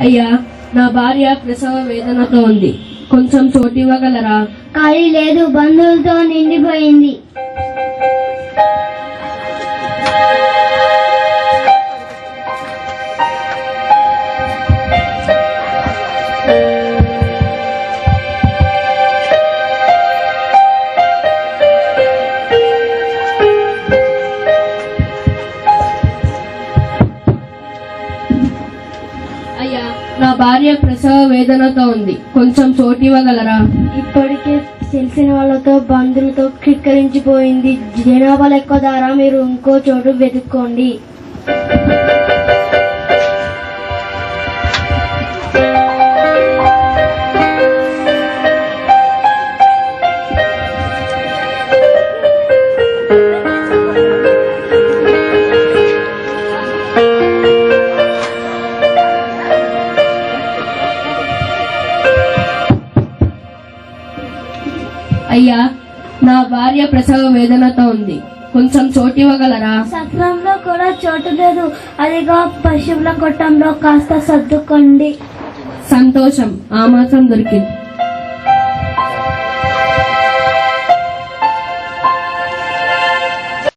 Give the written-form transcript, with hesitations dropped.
అయ్యా, నా భార్య ప్రసవ వేదనతో ఉంది, కొంచెం చోటు ఇవ్వగలరా? ఖాళీ లేదు, బంధువులతో నిండిపోయింది. అయ్యా, నా భార్య ప్రసవ వేదనతో ఉంది, కొంచెం చోటు ఇవ్వగలరా? ఇప్పటికే తెలిసిన వాళ్ళతో బంధువులతో కిక్కరించిపోయింది. జనాభాలు ఎక్కువ ద్వారా మీరు ఇంకో చోటు వెతుక్కోండి. అయ్యా, నా భార్య ప్రసవ వేదనతో ఉంది, కొంచెం చోటు ఇవ్వగలరా? సత్రంలో కూడా చోటు లేదు, అదిగా పశువుల కొట్టంలో కాస్త సర్దుకోండి. సంతోషం, ఆ మాత్రం దొరికింది.